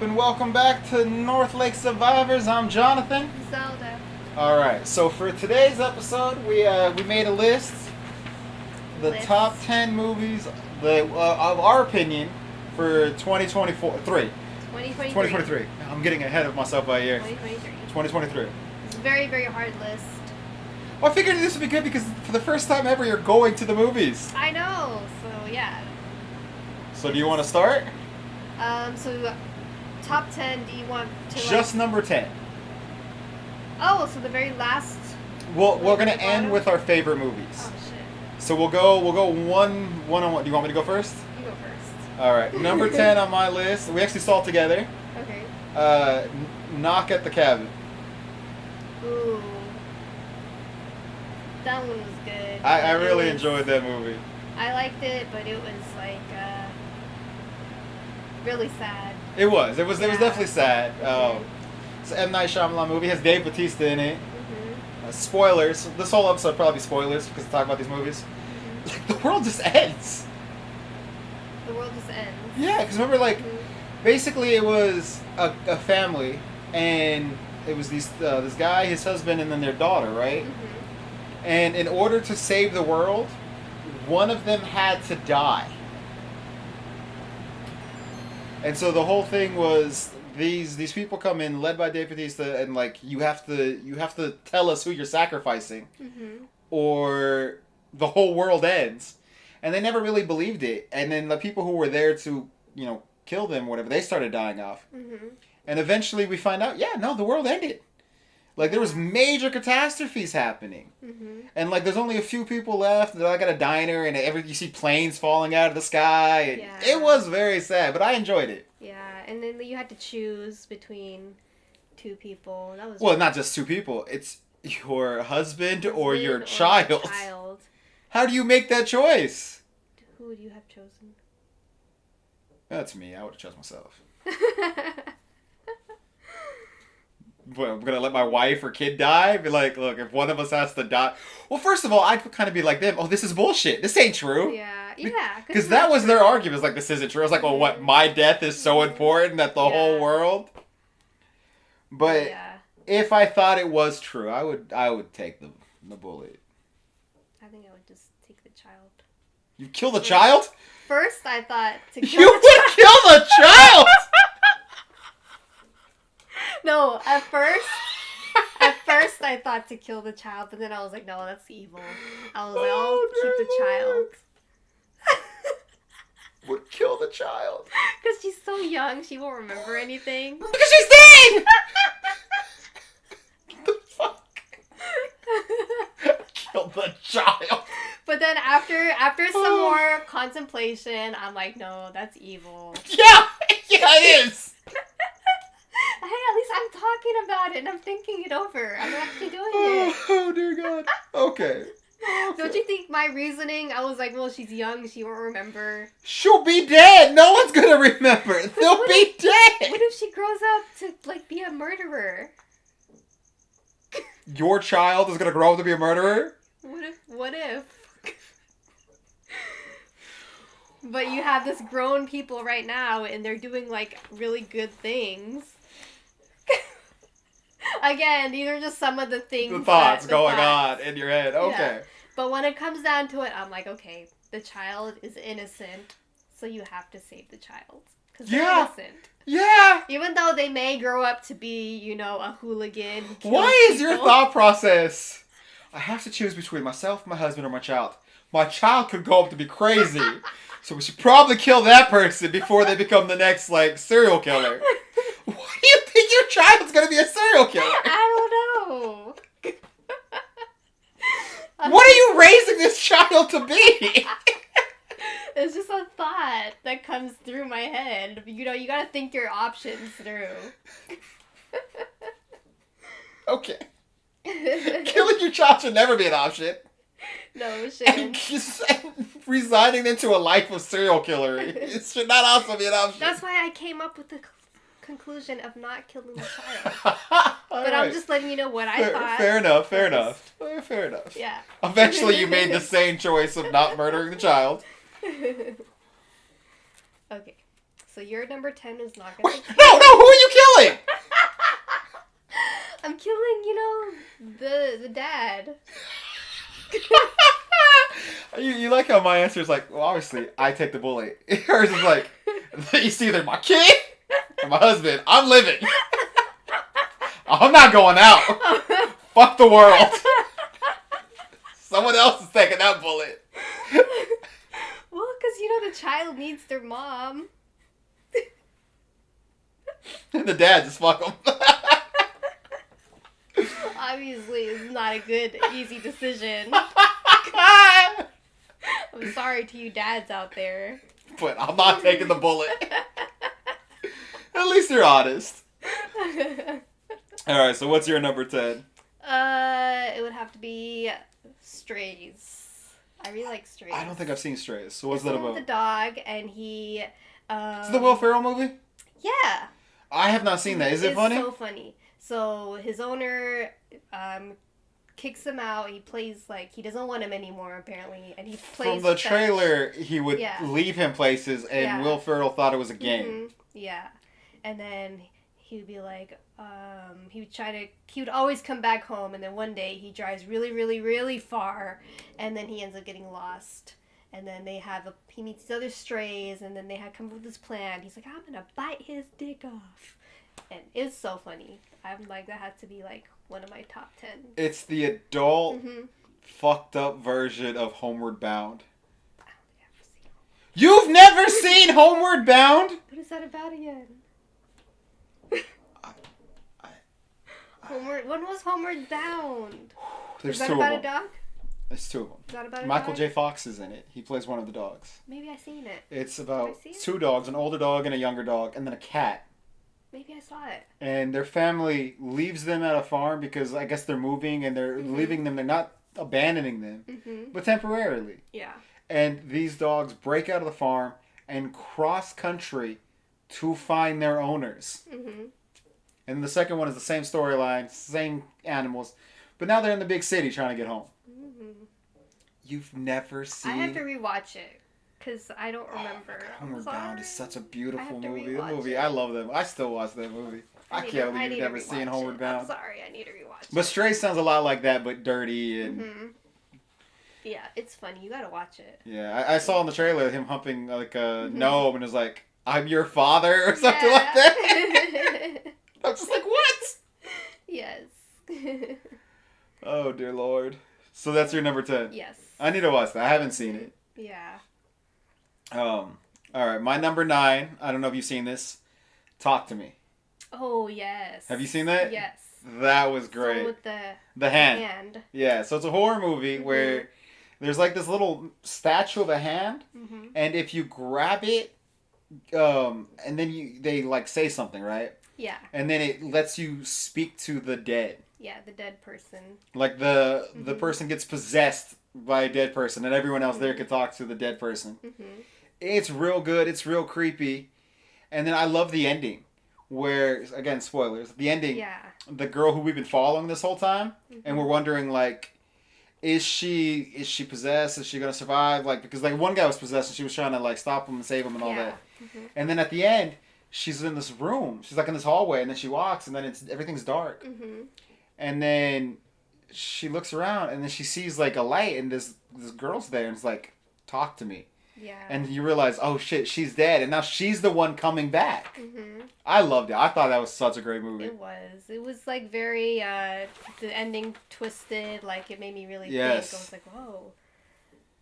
up, and welcome back to North Lake Survivors. I'm Jonathan. Zelda. All right, so for today's episode, we made a list, the top 10 movies of our opinion for 2023. I'm getting ahead of myself by a year. 2023. It's a very, very hard list. Well, I figured this would be good because for the first time ever, you're going to the movies. I know, so yeah. So do you want to start? So top 10, do you want to Just number 10. Oh, so the very last... Well, we're going to end with our favorite movies. Oh, shit. So we'll go one on one. Do you want me to go first? You go first. All right. Number 10 on my list. We actually saw it together. Okay. Knock at the Cabin. Ooh. That one was good. I really enjoyed that movie. I liked it, but it was like really sad. It was definitely sad. Okay. It's an M. Night Shyamalan movie. It has Dave Bautista in it. Mm-hmm. Spoilers. This whole episode probably spoilers because we talk about these movies. Mm-hmm. Like, the world just ends. The world just ends. Yeah, because remember, like, Mm-hmm. basically it was a family, and it was this guy, his husband, and then their daughter, right? Mm-hmm. And in order to save the world, one of them had to die. And so the whole thing was these people come in led by Dave Bautista, and like you have to tell us who you're sacrificing, Mm-hmm. or the whole world ends. And they never really believed it. And then the people who were there to kill them, whatever, they started dying off. Mm-hmm. And eventually we find out, the world ended. Like, there was major catastrophes happening. Mm-hmm. And, like, there's only a few people left. They're, like, at a diner, and you see planes falling out of the sky. And Yeah. It was very sad, but I enjoyed it. Yeah, and then you had to choose between two people. That was Well, not just two people. It's your husband or your child. How do you make that choice? Who would you have chosen? That's me. I would have chosen myself. What, I'm going to let my wife or kid die? Be like, look, if one of us has to die... Well, first of all, I'd kind of be like them. Oh, this is bullshit. This ain't true. Yeah. Because that was their argument. It's like, this isn't true. I was like, well, what? My death is so important that the whole world... But if I thought it was true, I would take the bullet. I think I would just take the child. You kill the child? First, I thought to kill You the would child. kill the child? No, at first I thought to kill the child, but then I was like, no, that's evil. I was like, I'll keep the child. Would kill the child. Because she's so young, she won't remember anything. Because she's dead! What the fuck? Kill the child. But then after some more contemplation, I'm like, no, that's evil. Yeah, it is. Hey, at least I'm talking about it and I'm thinking it over. I'm actually doing it. Oh dear God. Okay. Don't you think my reasoning, I was like, well, she's young, she won't remember. She'll be dead. No one's gonna remember. They'll be dead. What if she grows up to, like, be a murderer? Your child is gonna grow up to be a murderer? What if? But you have this grown people right now and they're doing, like, really good things. Again, these are just some of the things. The thoughts going on in your head. Okay. Yeah. But when it comes down to it, I'm like, okay, the child is innocent, so you have to save the child. Because they're innocent. Yeah. Even though they may grow up to be, a hooligan. Why is your thought process? I have to choose between myself, my husband, or my child. My child could grow up to be crazy. So we should probably kill that person before they become the next, serial killer. Why do you think your child's gonna be a serial killer? I don't know. What are you raising this child to be? It's just a thought that comes through my head. You gotta think your options through. Okay. Killing your child should never be an option. No, it shouldn't. And resigning into a life of serial killer. It should not also be an option. That's why I came up with the conclusion of not killing the child. But right. I'm just letting you know what I thought. Fair enough. Yeah. Eventually you made the same choice of not murdering the child. Okay. So so your number 10 is not Wait, gonna kill. no, who are you killing? I'm killing, the dad. You like how my answer is like, well, obviously, I take the bullet. Hers is like, it's either my kid or my husband. I'm living. I'm not going out. Fuck the world. Someone else is taking that bullet. Well, because the child needs their mom. And the dad just fuck them. Obviously, it's not a good, easy decision. I'm sorry to you dads out there. But I'm not taking the bullet. At least they're honest. Alright, so what's your number 10? It would have to be Strays. I really like Strays. I don't think I've seen Strays. So what's It's that the one about? with the dog, and he. Is it the Will Ferrell movie? Yeah. I have not seen that. Is it funny? It's so funny. So his owner kicks him out. He plays he doesn't want him anymore apparently, and he plays From the fetch. trailer, he would leave him places, and Yeah. Will Ferrell thought it was a game. Mm-hmm. Yeah, and then he would be like, he would always come back home, and then one day he drives really, really, really far, and then he ends up getting lost. And then he meets these other strays, and then they come up with this plan. He's like, I'm gonna bite his dick off. And it's so funny. I'm like, that has to be one of my top 10. It's the adult, fucked up version of Homeward Bound. I don't think I've ever seen it. You've never seen Homeward Bound? What is that about again? When was Homeward Bound? There's is that two about of a them. dog? There's two of them. Is that about a Michael dog? J. Fox is in it. He plays one of the dogs. Maybe I seen it. It's Did about I see it? two dogs, an older dog and a younger dog, and then a cat. Maybe I saw it. And their family leaves them at a farm because I guess they're moving and they're leaving them. They're not abandoning them, but temporarily. Yeah. And these dogs break out of the farm and cross country to find their owners. And the second one is the same storyline, same animals, but now they're in the big city trying to get home. You've never seen... I have to rewatch it because I don't remember. Oh, Homeward Bound is such a beautiful movie. rewatch it. I love them. I still watch that movie. I can't believe you've never seen Homeward Bound. I'm sorry, I need to rewatch it. But Stray sounds a lot like that, but dirty and... Yeah, it's funny. You gotta watch it. Yeah, I saw in the trailer him humping like a gnome and it was like, I'm your father or something like that. I'm just like, what? Yes. Oh, dear Lord. So that's your number 10? Yes. I need to watch that. I haven't seen it. Yeah. All right, my number 9. I don't know if you've seen this. Talk to Me. Oh, yes. Have you seen that? Yes. That was great. So with the hand. Yeah, so it's a horror movie where there's like this little statue of a hand, and if you grab it, and then they like say something, right? Yeah. And then it lets you speak to the dead. Yeah, the dead person. Like the person gets possessed by a dead person, and everyone else there can talk to the dead person. It's real good. It's real creepy. And then I love the ending, where again spoilers. The ending. Yeah. The girl who we've been following this whole time, and we're wondering like, is she possessed? Is she gonna survive? Like because like one guy was possessed and she was trying to like stop him and save him and all that. And then at the end, she's in this room. She's like in this hallway, and then she walks, and then everything's dark. And then she looks around, and then she sees like a light, and this girl's there, and it's like, talk to me. Yeah. And you realize, oh shit, she's dead, and now she's the one coming back. I loved it. I thought that was such a great movie. It was. It was like very the ending twisted. Like it made me really think. I was like, whoa,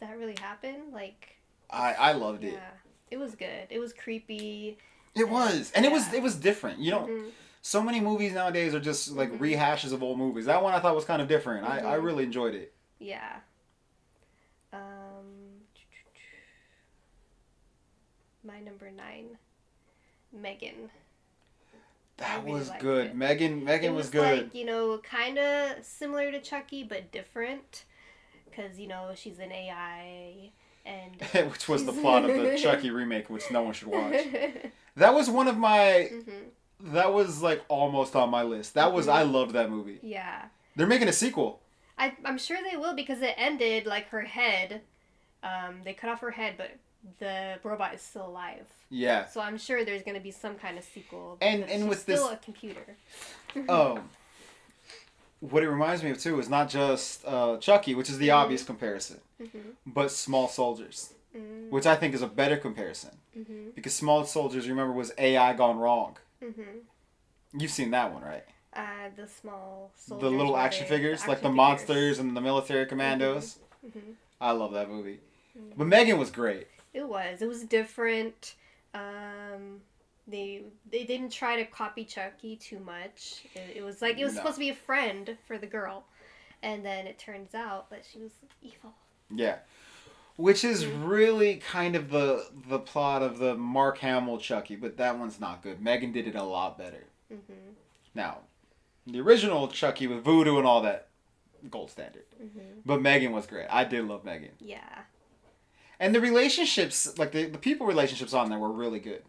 that really happened. Like. I loved it. Yeah, it was good. It was creepy. It was, and it was different. You know, so many movies nowadays are just like rehashes of old movies. That one I thought was kind of different. I really enjoyed it. Yeah. My number 9, Megan. That really was liked good. it. Megan was good. Like, kind of similar to Chucky, but different. Because, she's an AI. And which was the plot of the Chucky remake, which no one should watch. That was one of my... That was, like, almost on my list. That was... I loved that movie. Yeah. They're making a sequel. I'm sure they will, because it ended, like, her head... they cut off her head, but the robot is still alive. Yeah. So I'm sure there's going to be some kind of sequel. And She's with still this, a computer. what it reminds me of too is not just Chucky, which is the obvious comparison, but Small Soldiers, which I think is a better comparison, because Small Soldiers, remember, was AI gone wrong. You've seen that one, right? The small soldiers. The little action figures, like the monsters and the military commandos. I love that movie. But Megan was great. It was different. They didn't try to copy Chucky too much. It was like, it was supposed to be a friend for the girl, and then it turns out that she was evil. Yeah, which is really kind of the plot of the Mark Hamill Chucky, but that one's not good. Megan did it a lot better. Now, the original Chucky with voodoo and all that, gold standard. But Megan was great. I did love Megan. Yeah. And the relationships, like the people relationships on there were really good.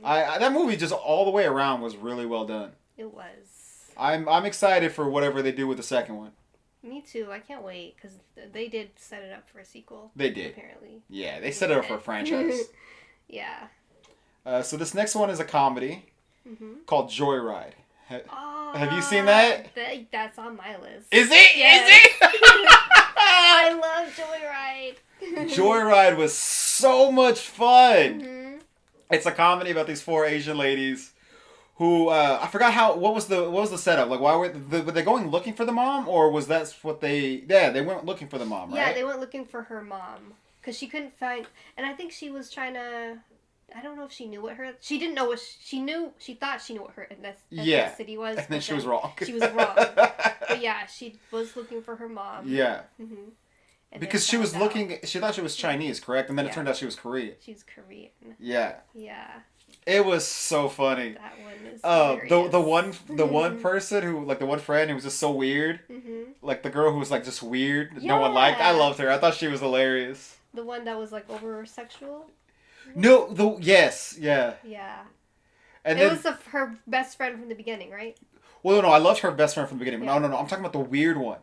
I that movie just all the way around was really well done. It was. I'm excited for whatever they do with the second one. Me too. I can't wait because they did set it up for a sequel. They did. Apparently. Yeah, they set it up for a franchise. Yeah. So this next one is a comedy called Joyride. Oh, Have you seen that? That's on my list. Is it? Yes. Is it? I love Joyride. Joyride was so much fun. It's a comedy about these 4 Asian ladies who I forgot what was the setup, like why were they going looking for the mom, or was that what they went looking for the mom, right? Yeah, they went looking for her mom because she couldn't find, and I think she was trying to. I don't know if she knew what she didn't know what she knew. She thought she knew what her ethnicity was. And then she was wrong. She was wrong. But yeah, she was looking for her mom. Yeah. Because she was looking, she thought she was Chinese, correct? And then it turned out she was Korean. She was Korean. Yeah. Yeah. It was so funny. That one is hilarious. the one person who, like the one friend who was just so weird, like the girl who was like just weird, no one liked. I loved her. I thought she was hilarious. The one that was like over sexual. No, yes, yeah. Yeah. And it then, was her best friend from the beginning, right? Well, no, I loved her best friend from the beginning. Yeah. No, I'm talking about the weird one,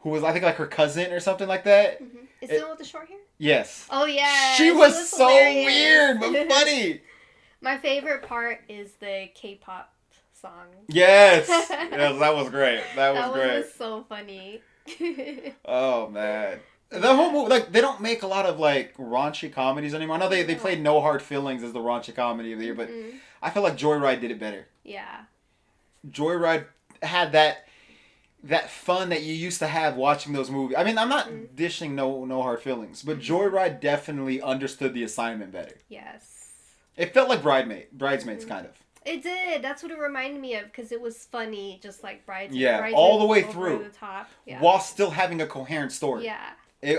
who was I think like her cousin or something like that. Is the one with the short hair? Yes. Oh yeah. She was so hilarious. weird but funny. My favorite part is the K-pop song. Yes, yes, that was great. That was great. That was so funny. Oh man. The whole movie, like, they don't make a lot of, like, raunchy comedies anymore. I know they played No Hard Feelings as the raunchy comedy of the year, but I feel like Joyride did it better. Yeah. Joyride had that fun that you used to have watching those movies. I mean, I'm not dishing No Hard Feelings, but Joyride definitely understood the assignment better. Yes. It felt like Bridesmaids, kind of. It did. That's what it reminded me of, because it was funny, just like Bridesmaids. Yeah, all the way over through. The top. Yeah. While still having a coherent story. Yeah.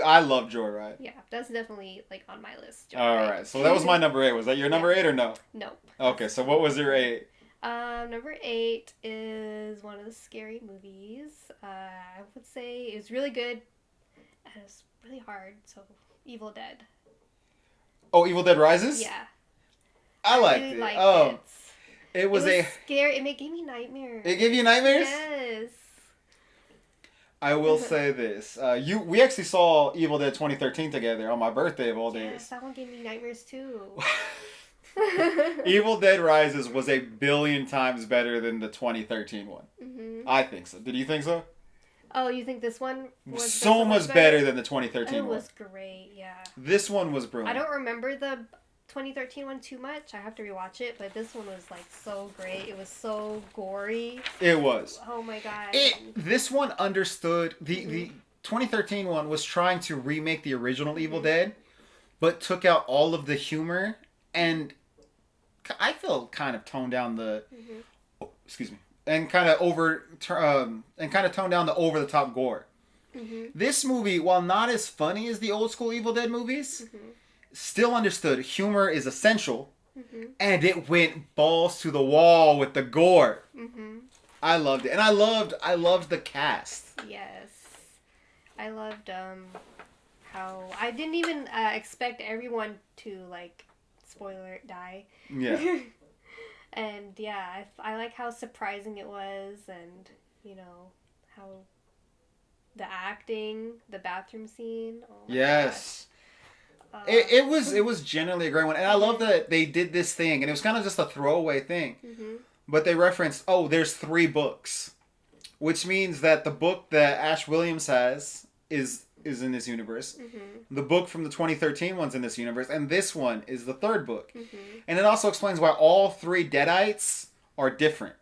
I love Joyride. Yeah, that's definitely, like, on my list. Joyride. All right, so that was my number 8. Was that your number 8 or no? Nope. Okay, so what was your 8? Number 8 is one of the scary movies. I would say it was really good, and it was really hard, so Evil Dead. Oh, Evil Dead Rises? Yeah. I liked it. It. It was scary. It gave me nightmares. It gave you nightmares? Yes. I will say this. We actually saw Evil Dead 2013 together on my birthday of all days. Yes, that one gave me nightmares too. Evil Dead Rises was 1,000,000,000 times better than the 2013 one. I think so. Did you think so? Oh, you think this one was so much better than the 2013 one? It was great, yeah. This one was brilliant. I don't remember the 2013 one too much. I have to rewatch it, but this one was like so great. It was so gory. It was. Oh my god. This one understood the 2013 one was trying to remake the original Evil Dead, but took out all of the humor and I feel kind of toned down the excuse me, and kind of toned down the over the top gore. This movie, while not as funny as the old school Evil Dead movies, still understood humor is essential, and it went balls to the wall with the gore. I loved it, and I loved the cast. Yes, I loved how I didn't even expect everyone to, like, spoiler, die. Yeah. And yeah, I like how surprising it was, and you know how the acting, the bathroom scene. Oh my yes. gosh. It was generally a great one, and I love that they did this thing, and it was kind of just a throwaway thing, but they referenced, oh, there's 3 books, which means that the book that Ash Williams has is in this universe. The book from the 2013 one's in this universe, and this one is the 3rd book, and it also explains why all 3 Deadites are different.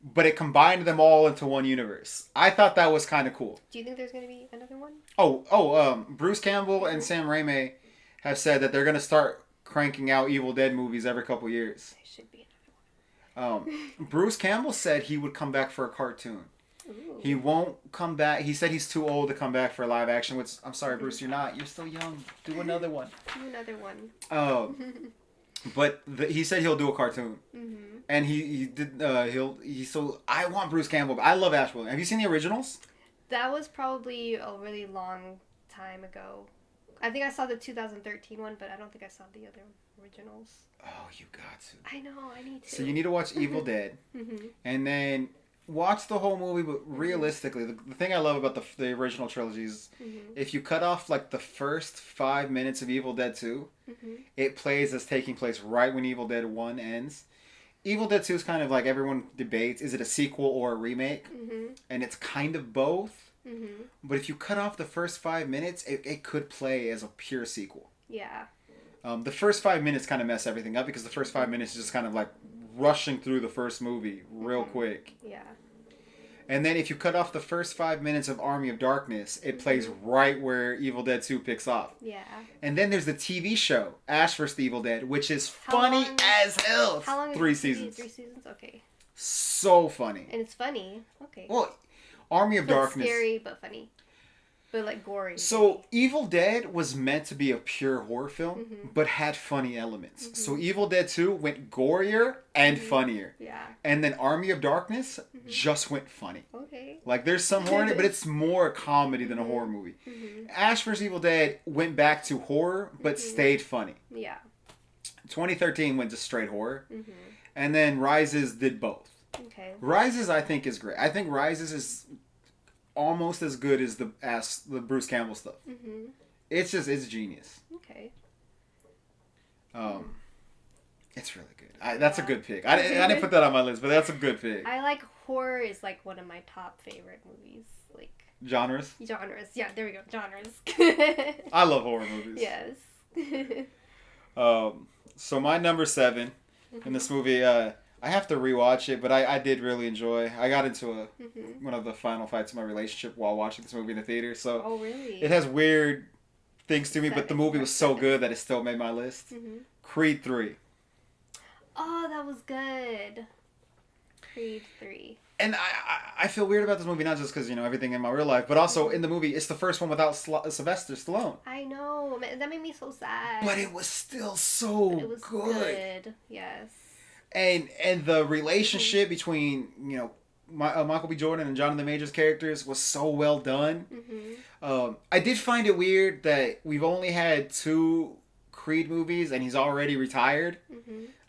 But it combined them all into one universe. I thought that was kind of cool. Do you think there's going to be another one? Bruce Campbell and Sam Raimi have said that they're going to start cranking out Evil Dead movies every couple years. There should be another one. Bruce Campbell said he would come back for a cartoon. Ooh. He won't come back. He said he's too old to come back for live action, which, I'm sorry, Bruce, you're not. You're still young. Do another one. Do another one. But he said he'll do a cartoon. And he did. So I want Bruce Campbell. I love Ash Williams. Have you seen the originals? That was probably a really long time ago. I think I saw the 2013 one, but I don't think I saw the other originals. Oh, you got to. I know, I need to. So you need to watch Evil Dead, and then watch the whole movie. But realistically, the thing I love about the original trilogy is if you cut off like the first 5 minutes of Evil Dead 2, it plays as taking place right when Evil Dead 1 ends. Evil Dead 2 is kind of like everyone debates, is it a sequel or a remake? And it's kind of both. But if you cut off the first 5 minutes, it could play as a pure sequel. Yeah. The first 5 minutes kind of mess everything up because the first 5 minutes is just kind of like rushing through the first movie real quick. Yeah. And then if you cut off the first 5 minutes of Army of Darkness, it plays right where Evil Dead 2 picks off. Yeah. And then there's the TV show, Ash vs. the Evil Dead, which is funny as hell. How long is 3 it? seasons. 3 seasons? Okay. So funny. And it's funny. Okay. Well, Army of Darkness. Scary, but funny. But like gory. So Evil Dead was meant to be a pure horror film, but had funny elements. So Evil Dead 2 went gorier and funnier. Yeah. And then Army of Darkness just went funny. Okay. Like there's some horror in it, but it's more a comedy than a horror movie. Ash vs. Evil Dead went back to horror, but stayed funny. Yeah. 2013 went to straight horror. And then Rises did both. Okay. Rises I think is great. I think Rises is almost as good as the Bruce Campbell stuff. It's genius. Okay. It's really good. That's a good pick. I didn't put that on my list, but that's a good pick. I like horror is like one of my top favorite movies. Like Genres? Yeah, there we go. Genres. I love horror movies. Yes. So my number 7 in this movie, I have to rewatch it, but I did really enjoy. I got into one of the final fights of my relationship while watching this movie in the theater. So oh, really? It has weird things to me, but the movie was so good that it still made my list. Creed 3. Oh, that was good. Creed 3. And I feel weird about this movie, not just because, everything in my real life, but also in the movie, it's the first one without Sylvester Stallone. I know. That made me so sad. But it was still so it was good. Yes. And the relationship between, Michael B. Jordan and Jonathan Majors' characters was so well done. I did find it weird that we've only had 2 Creed movies and he's already retired.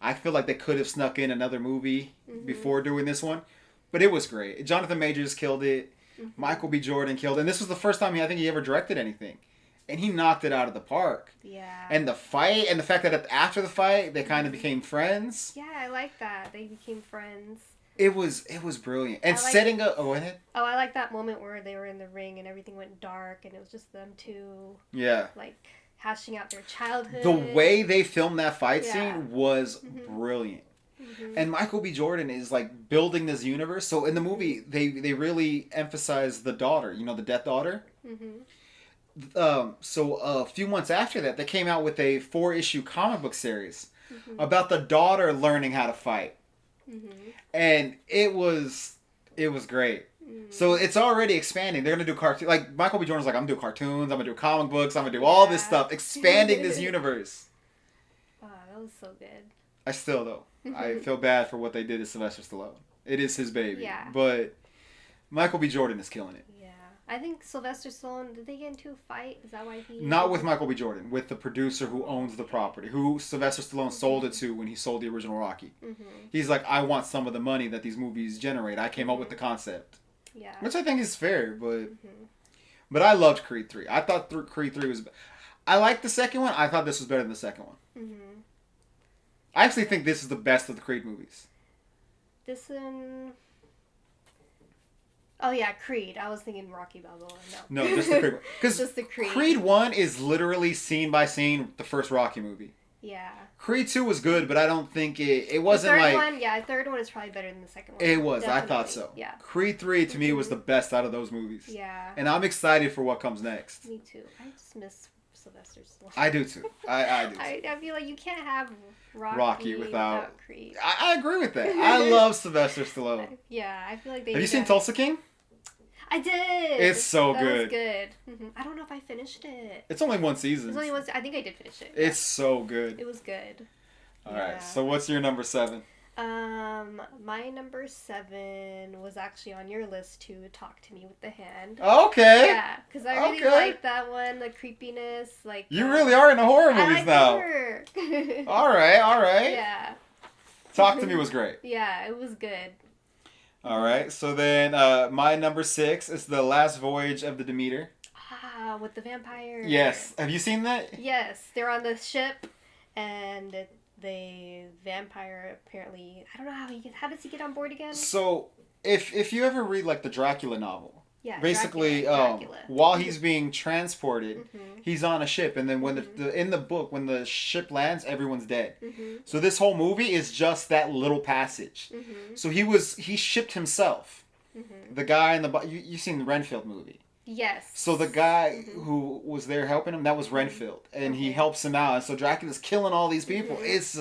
I feel like they could have snuck in another movie before doing this one. But it was great. Jonathan Majors killed it. Michael B. Jordan killed it. And this was the first time I think he ever directed anything. And he knocked it out of the park. Yeah. And the fight, and the fact that after the fight, they kind of became friends. Yeah, I like that. They became friends. It was brilliant. And setting up... Oh, go ahead. Oh, I like that moment where they were in the ring and everything went dark and it was just them two. Yeah. Like, hashing out their childhood. The way they filmed that fight scene was brilliant. And Michael B. Jordan is like building this universe. So in the movie, they really emphasize the daughter, the Death Daughter. So a few months after that, they came out with a 4-issue comic book series about the daughter learning how to fight. And it was great. So it's already expanding. They're going to do cartoons. Like, Michael B. Jordan's like, I'm going to do cartoons, I'm going to do comic books, I'm going to do all this stuff. Expanding this universe. Wow, that was so good. I still, though, I feel bad for what they did to Sylvester Stallone. It is his baby. Yeah. But Michael B. Jordan is killing it. Yeah. I think Sylvester Stallone, did they get into a fight? Is that why he... Not with Michael B. Jordan, with the producer who owns the property, who Sylvester Stallone sold it to when he sold the original Rocky. He's like, I want some of the money that these movies generate. I came up with the concept. Yeah. But I think is fair, but I loved Creed 3. I thought Creed 3 was... I like the second one. I thought this was better than the second one. Mm-hmm. I actually think this is the best of the Creed movies. This one... Oh yeah, Creed. I was thinking Rocky Balboa. No. No, just the Creed one. Because just the Creed. Creed 1 is literally scene by scene the first Rocky movie. Yeah. Creed 2 was good, but I don't think it wasn't like... The third one is probably better than the second one. It was. Definitely. I thought so. Yeah. Creed 3 to me was the best out of those movies. Yeah. And I'm excited for what comes next. Me too. I just miss Sylvester Stallone. I do too. I do too. I feel like you can't have Rocky without Creed. I agree with that. I love Sylvester Stallone. Yeah, I feel like they... Have you seen Tulsa King? I did. It's so that good. Was good. I don't know if I finished it. It's only one season. It's only one. I think I did finish it. It's so good. It was good. All right. So what's your number 7? My number 7 was actually on your list too. Talk to Me with the Hand. Okay. Yeah, because I really like that one. The creepiness, like. You really are into horror movies I like now. Horror. All right. Yeah. Talk to Me was great. Yeah, it was good. All right. So then, my number 6 is The Last Voyage of the Demeter. Ah, with the vampire. Yes. Have you seen that? Yes, they're on the ship, and the vampire apparently, I don't know how does he get on board again? So if you ever read like the Dracula novel, basically Dracula. While he's being transported, he's on a ship, and then when in the book when the ship lands, everyone's dead. So this whole movie is just that little passage. So he shipped himself. The guy in the you've seen the Renfield movie. Yes. So the guy who was there helping him, that was Renfield, and he helps him out. And so Dracula's killing all these people. It's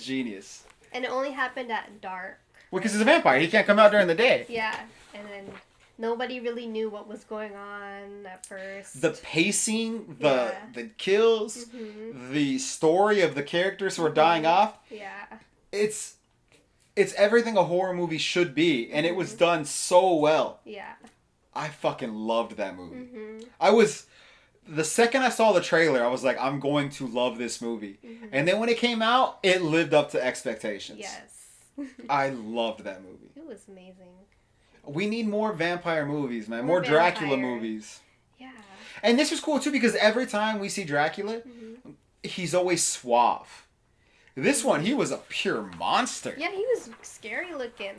genius. And it only happened at dark. Well, because he's a vampire, he can't come out during the day. Yeah, and then nobody really knew what was going on at first. The pacing, the kills, the story of the characters who are dying off. Yeah. It's everything a horror movie should be, and it was done so well. Yeah. I fucking loved that movie. The second I saw the trailer, I was like, I'm going to love this movie. And then when it came out, it lived up to expectations. Yes. I loved that movie. It was amazing. We need more vampire movies, man. More Dracula movies. Yeah. And this was cool, too, because every time we see Dracula, he's always suave. This one, he was a pure monster. Yeah, he was scary looking.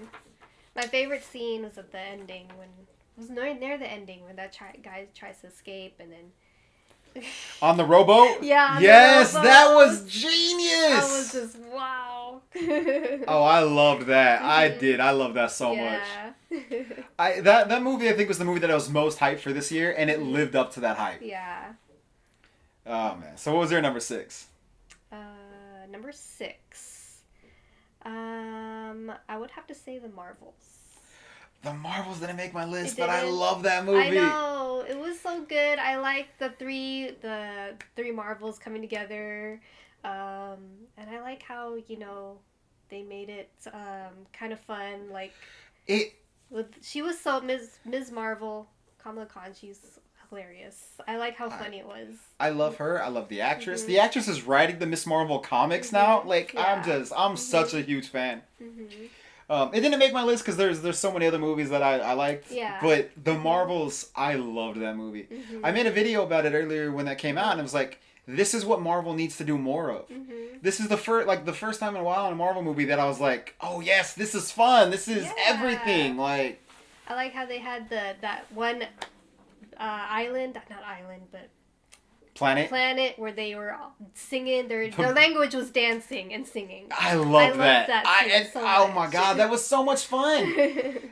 My favorite scene was at the ending when... It was near the ending when that guy tries to escape and then... On the rowboat? Yeah. Yes, that was genius. That was just wow. Oh, I loved that. I did. I love that so much. That movie I think was the movie that I was most hyped for this year, and it lived up to that hype. Yeah. Oh man. So what was your number 6? Number 6. I would have to say The Marvels. The Marvels didn't make my list, but I love that movie. I know. It was so good. I like the three Marvels coming together. And I like how, they made it kind of fun. Like she was so Ms. Marvel, Kamala Khan, she's hilarious. I like how funny it was. I love her. I love the actress. The actress is writing the Ms. Marvel comics now. Like I'm such a huge fan. It didn't make my list because there's so many other movies that I liked. Yeah. But The Marvels, I loved that movie. I made a video about it earlier when that came out, and I was like, this is what Marvel needs to do more of. This is the first time in a while in a Marvel movie that I was like, oh yes, this is fun. This is everything. Like, I like how they had that one island, not island, but planet where they were singing. Their language was dancing and singing. I loved that. Oh my god, that was so much fun.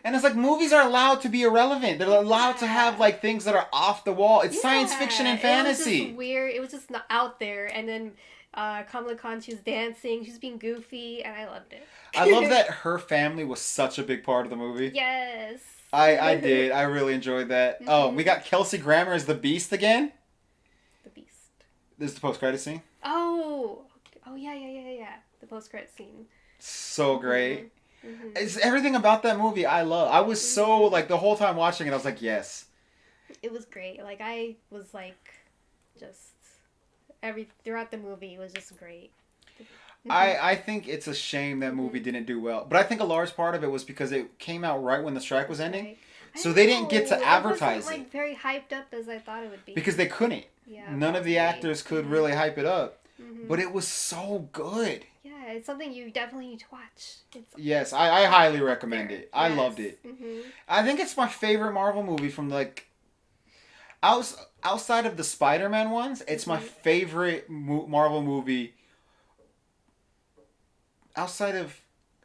And it's like movies are allowed to be irrelevant. They're allowed to have like things that are off the wall. It's science fiction and fantasy. It was just weird. It was just not out there. And then Kamala Khan, she was dancing. She was being goofy, and I loved it. I love that her family was such a big part of the movie. Yes. I did. I really enjoyed that. Oh, we got Kelsey Grammer as the Beast again. This is the post-credit scene. Oh, yeah. The post-credit scene. So great. It's everything about that movie I love. I was so, like, the whole time watching it, I was like, yes. It was great. Like, I was, like, just, throughout the movie, it was just great. I think it's a shame that movie didn't do well. But I think a large part of it was because it came out right when the strike was ending. Right. So they didn't get to It advertise wasn't, it. like, very hyped up as I thought it would be. Because they couldn't. Yeah, None of the probably. actors could really hype it up. Mm-hmm. But it was so good. Yeah, it's something you definitely need to watch. Yes, I highly recommend it. I loved it. Mm-hmm. I think it's my favorite Marvel movie from, like, outside of the Spider-Man ones. It's my favorite Marvel movie. Outside of...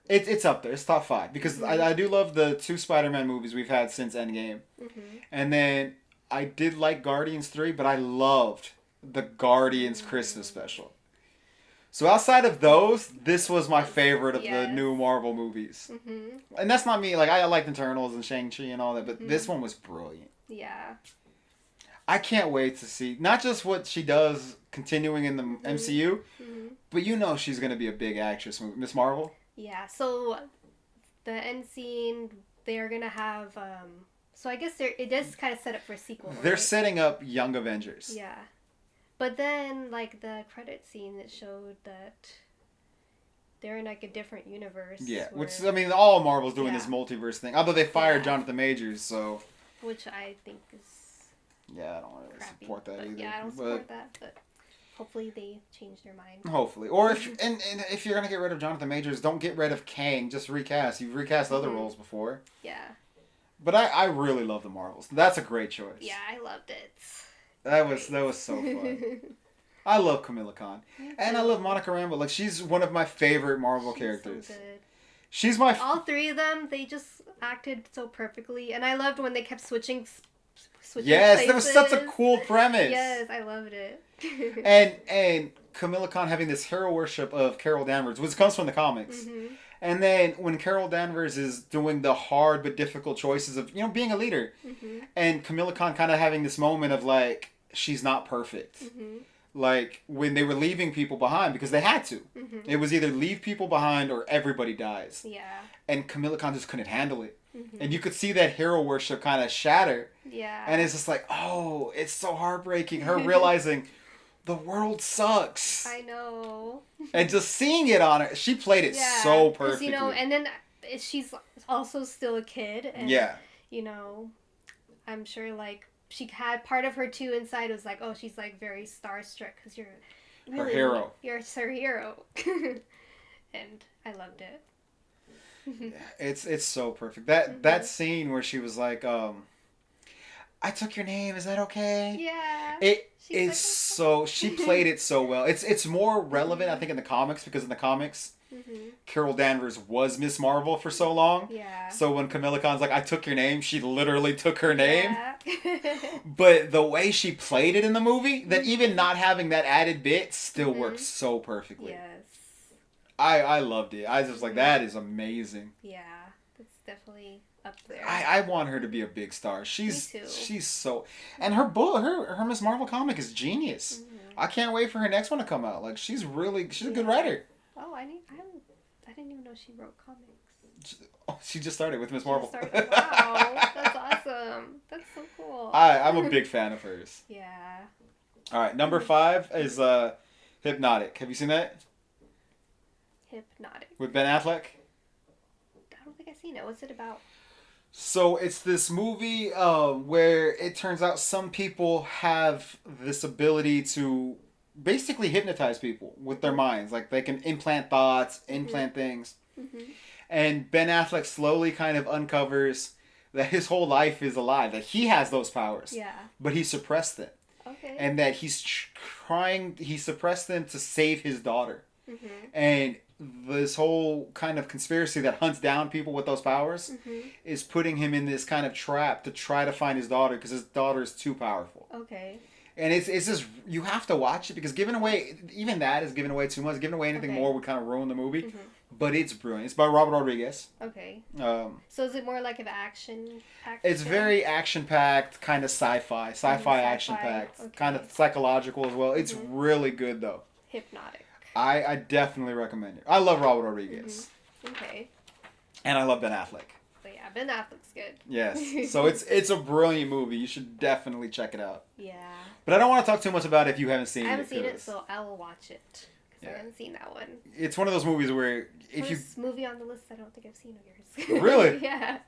It's up there. It's top 5. Because I do love the 2 Spider-Man movies we've had since Endgame. Mm-hmm. And then I did like Guardians 3, but I loved the Guardians Christmas special. So outside of those, this was my favorite of the new Marvel movies. Mm-hmm. And that's not me. Like, I liked Eternals and Shang-Chi and all that, but this one was brilliant. Yeah. I can't wait to see not just what she does continuing in the MCU, but you know she's going to be a big actress, Miss Marvel. Yeah, so the end scene, they're going to have... so I guess it does kind of set up for a sequel, They're right? setting up Young Avengers. Yeah. But then, like, the credit scene that showed that they're in, like, a different universe. Yeah, where, which, I mean, all Marvel's doing this multiverse thing. Although they fired Jonathan Majors, so... Which I think is Yeah, I don't really crappy, support that either. Yeah, I don't support that, but hopefully they change their mind. Hopefully. Or if and if you're going to get rid of Jonathan Majors, don't get rid of Kang. Just recast. You've recast other roles before. Yeah. But I really love the Marvels. That's a great choice. Yeah, I loved it. That was so fun. I love Camilla Khan. And I love Monica Rambeau. Like, she's one of my favorite Marvel characters. So good. She's my... All 3 of them, they just acted so perfectly. And I loved when they kept switching Yes, places. that was such a cool premise. Yes, I loved it. and Camilla Khan having this hero worship of Carol Danvers, which comes from the comics. Mm-hmm. And then when Carol Danvers is doing the hard but difficult choices of, being a leader. Mm-hmm. And Camilla Khan kind of having this moment of, like, she's not perfect. Mm-hmm. Like, when they were leaving people behind, because they had to. Mm-hmm. It was either leave people behind or everybody dies. Yeah. And Camilla Khan just couldn't handle it. Mm-hmm. And you could see that hero worship kind of shatter. Yeah. And it's just like, oh, it's so heartbreaking. Her realizing the world sucks. I know. And just seeing it on her, she played it so perfectly. And then she's also still a kid. And, I'm sure, like, she had part of her, too, inside was like, oh, she's, like, very starstruck because you're really... Her hero. You're her hero. And I loved it. It's so perfect. That scene where she was like, I took your name, is that okay? Yeah. It is so... She played it so well. It's more relevant, I think, in the comics, because in the comics, Carol Danvers was Miss Marvel for so long. Yeah. So when Camilla Khan's like, I took your name, she literally took her name. Yeah. But the way she played it in the movie, that even not having that added bit still works so perfectly. Yes. I loved it. I was just like, that is amazing. Yeah. That's definitely up there. I want her to be a big star. She's Me too. She's so... And her Miss Marvel comic is genius. Mm-hmm. I can't wait for her next one to come out. Like, she's a good writer. Oh, I didn't even know she wrote comics. She just started with Miss Marvel. Wow, that's awesome. That's so cool. I'm a big fan of hers. Yeah. All right, number 5 is Hypnotic. Have you seen that? Hypnotic. With Ben Affleck? I don't think I've seen it. What's it about? So it's this movie where it turns out some people have this ability to basically hypnotize people with their minds. Like, they can implant thoughts, implant things. Mm-hmm. And Ben Affleck slowly kind of uncovers that his whole life is a lie, that he has those powers. Yeah. But he suppressed them. Okay. And that he suppressed them to save his daughter. Mm-hmm. And this whole kind of conspiracy that hunts down people with those powers is putting him in this kind of trap to try to find his daughter, because his daughter is too powerful. Okay. And it's just, you have to watch it, because giving away, even that is giving away too much. Giving away anything more would kind of ruin the movie. Mm-hmm. But it's brilliant. It's by Robert Rodriguez. Okay. So is it more like an action? It's very action-packed, kind of sci-fi action-packed, okay. kind of psychological as well. It's really good, though. Hypnotic. I definitely recommend it. I love Robert Rodriguez. Okay. And I love Ben Affleck. But yeah, Ben Affleck's good. Yes. So it's a brilliant movie. You should definitely check it out. Yeah. But I don't want to talk too much about it if you haven't seen it. I haven't seen it, so I will watch it. Because I haven't seen that one. It's one of those movies where First movie on the list I don't think I've seen of yours. Really? Yeah.